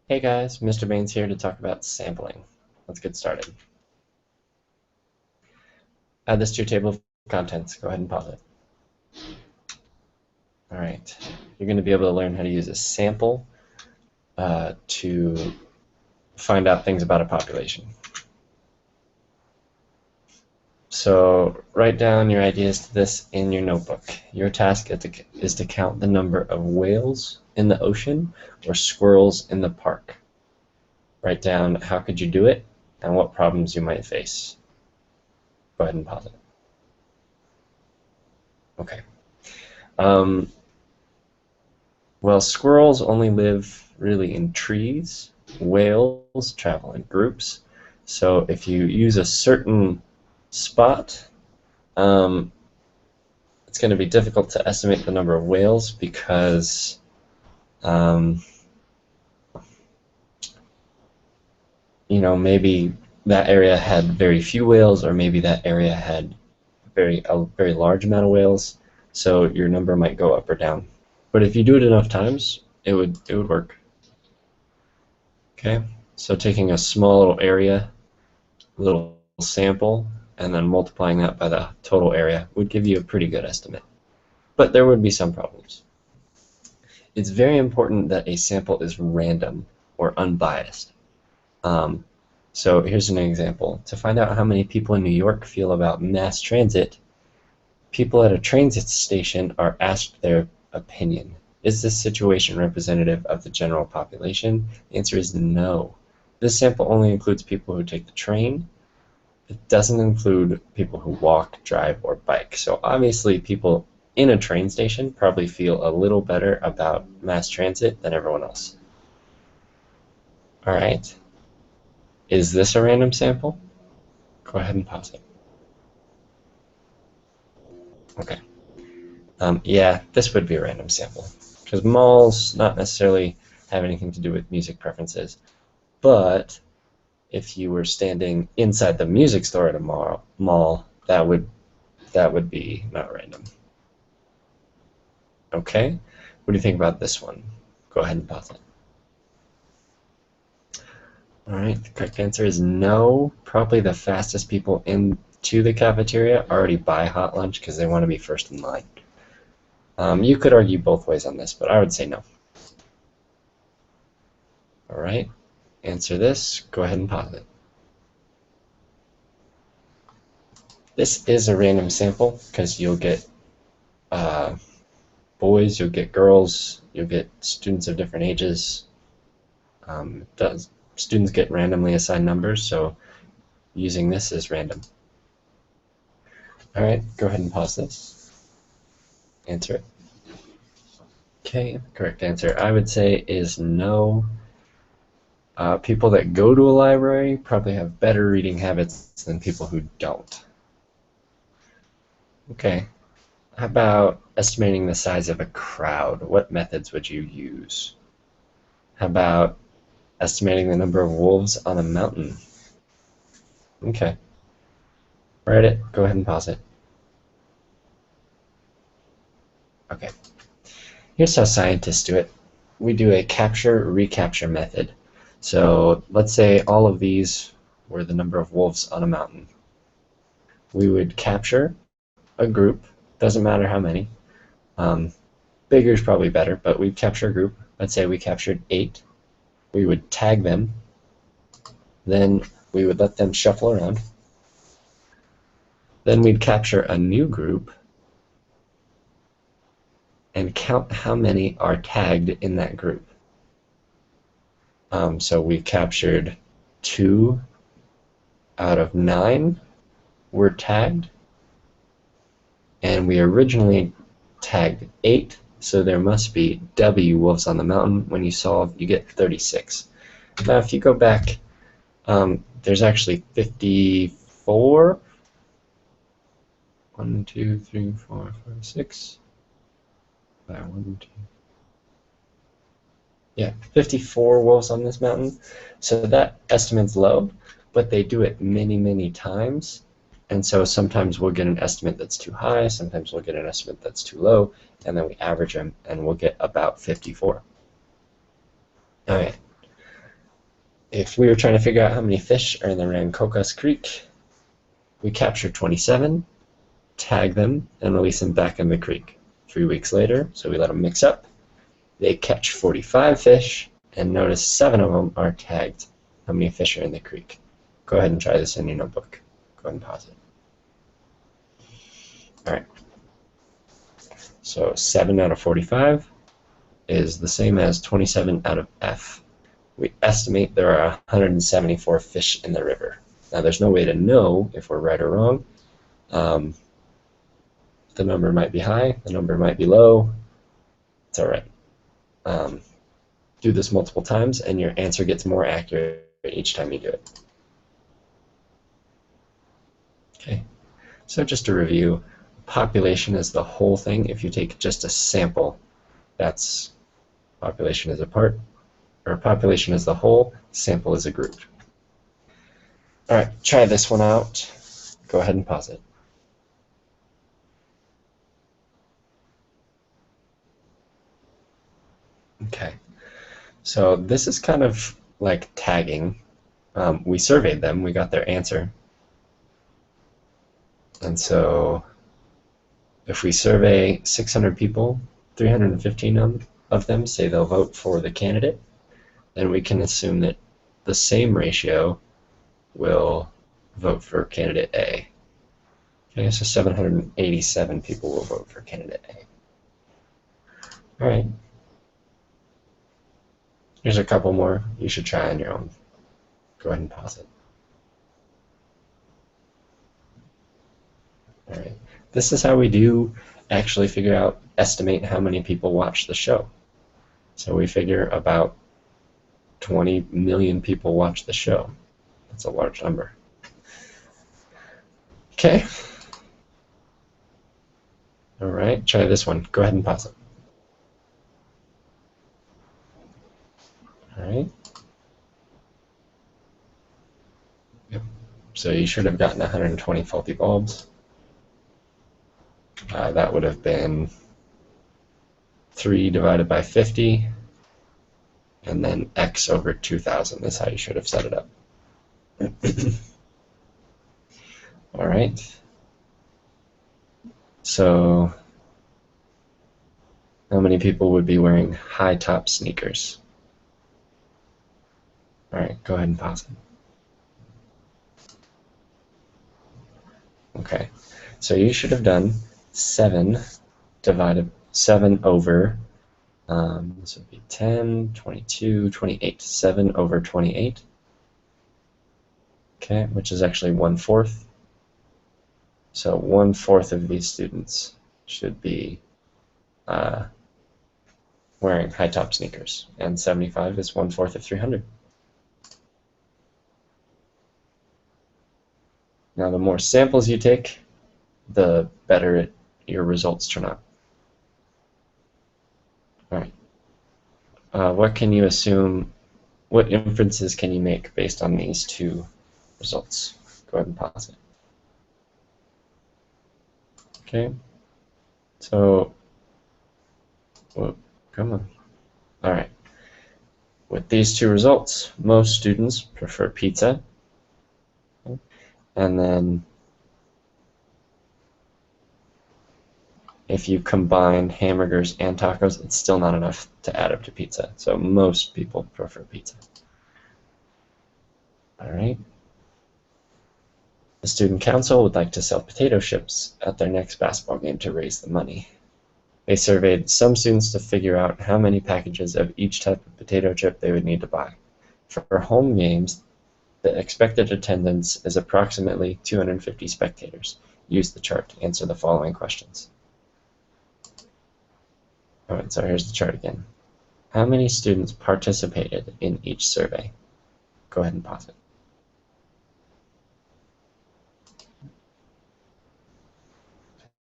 Hey guys, Mr. Baines here to talk about sampling. Let's get started. Add this to your table of contents. Go ahead and pause it. All right, you're going to be able to learn how to use a sample to find out things about a population. So write down your ideas to this in your notebook. Your task is to count the number of whales in the ocean or squirrels in the park. Write down how could you do it and what problems you might face. Go ahead and pause it. Okay. Um, Well, squirrels only live really in trees. Whales travel in groups. So if you use a certain spot, um, it's going to be difficult to estimate the number of whales because um, maybe that area had very few whales, or maybe that area had a very large amount of whales. So your number might go up or down. But if you do it enough times, it would work. Okay, so taking a small little area, little sample, and then multiplying that by the total area would give you a pretty good estimate. But there would be some problems. It's very important that a sample is random or unbiased. Um, so here's an example. To find out how many people in New York feel about mass transit, people at a transit station are asked their opinion. Is this situation representative of the general population? The answer is no. This sample only includes people who take the train. It doesn't include people who walk, drive, or bike. So obviously people in a train station probably feel a little better about mass transit than everyone else. All right. Is this a random sample? Go ahead and pause it. Okay. Yeah, this would be a random sample because malls not necessarily have anything to do with music preferences. But if you were standing inside the music store at a mall, that would be not random. Okay, what do you think about this one? Go ahead and pause it. All right, the correct answer is no. Probably the fastest people into the cafeteria already buy hot lunch because they want to be first in line. You could argue both ways on this, but I would say no. All right, answer this. Go ahead and pause it. This is a random sample because you'll get uh, boys, you'll get girls, you'll get students of different ages. Students get randomly assigned numbers, so using this is random. All right, go ahead and pause this. Answer it. Okay, the correct answer I would say is no. People that go to a library probably have better reading habits than people who don't. Okay, how about estimating the size of a crowd? What methods would you use? How about estimating the number of wolves on a mountain? Okay, write it. Go ahead and pause it. Okay, here's how scientists do it. We do a capture-recapture method. So let's say all of these were the number of wolves on a mountain. We would capture a group, doesn't matter how many. Bigger is probably better, but we'd capture a group. Let's say we captured 8. We would tag them. Then we would let them shuffle around. Then we'd capture a new group and count how many are tagged in that group. So we captured 2 out of 9 were tagged, and we originally tagged 8, so there must be W wolves on the mountain. When you solve, you get 36. Now if you go back, there's actually 54. 1, 2, 3, 4, 5, 6. 1, 2. Yeah, 54 wolves on this mountain. So that estimate's low, but they do it many, many times. And so sometimes we'll get an estimate that's too high, sometimes we'll get an estimate that's too low, and then we average them, and we'll get about 54. All right. if we were trying to figure out how many fish are in the Rancocas Creek, we capture 27, tag them, and release them back in the creek. 3 weeks later, so we let them mix up, they catch 45 fish, and notice 7 of them are tagged. How many fish are in the creek? Go ahead and try this in your notebook. Go ahead and pause it. All right. So 7 out of 45 is the same as 27 out of F. We estimate there are 174 fish in the river. Now there's no way to know if we're right or wrong. The number might be high, the number might be low. It's all right. Do this multiple times and your answer gets more accurate each time you do it. Okay, so just to review, population is the whole thing. If you take just a sample, that's population is a part, or population is the whole, sample is a group. All right, try this one out. Go ahead and pause it. Okay, so this is kind of like tagging. We surveyed them, we got their answer. And so if we survey 600 people, 315 of them say they'll vote for the candidate, then we can assume that the same ratio will vote for candidate A. Okay, so 787 people will vote for candidate A. All right. Here's a couple more you should try on your own. Go ahead and pause it. All right. This is how we do actually figure out, estimate how many people watch the show. So we figure about 20 million people watch the show. That's a large number. Okay. All right, try this one. Go ahead and pause it. All right. Yep. So you should have gotten 120 faulty bulbs. That would have been 3 divided by 50, and then x over 2,000 is how you should have set it up. All right. So how many people would be wearing high-top sneakers? All right, go ahead and pause it. Okay, so you should have done 7 over, this would be 10, 22, 28, 7 over 28, okay, which is actually 1/4. So 1/4 of these students should be wearing high-top sneakers, and 75 is 1/4 of 300. Now the more samples you take, the better your results turn out. All right. What can you assume, what inferences can you make based on these two results? Go ahead and pause it. Okay. So, whoa, come on. All right. With these two results, most students prefer pizza. Okay. And then if you combine hamburgers and tacos, it's still not enough to add up to pizza. So most people prefer pizza. All right. The student council would like to sell potato chips at their next basketball game to raise the money. They surveyed some students to figure out how many packages of each type of potato chip they would need to buy. For home games, the expected attendance is approximately 250 spectators. Use the chart to answer the following questions. All right, so here's the chart again. How many students participated in each survey? Go ahead and pause it.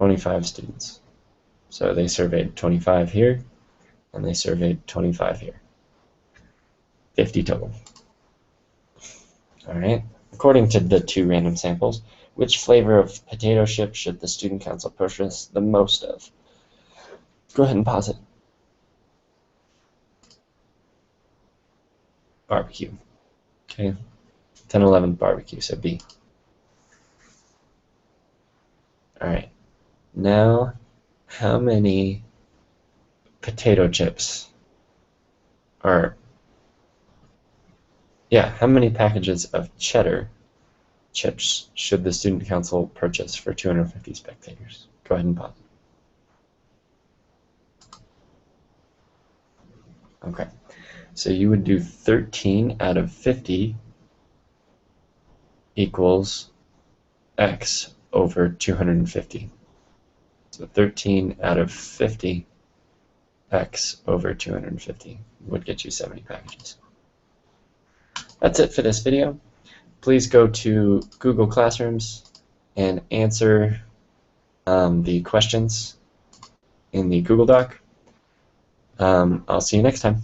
$25 students. So they surveyed 25 here, and they surveyed 25 here. 50 total. All right. According to the 2 random samples, which flavor of potato chip should the student council purchase the most of? Go ahead and pause it. Barbecue. Okay, 10, 11 barbecue, so B. All right, now how many potato chips are, yeah, how many packages of cheddar chips should the student council purchase for 250 spectators? Go ahead and pause. Okay, so you would do 13 out of 50 equals x over 250. So 13 out of 50 x over 250 would get you 70 packages. That's it for this video. Please go to Google Classrooms and answer the questions in the Google Doc. I'll see you next time.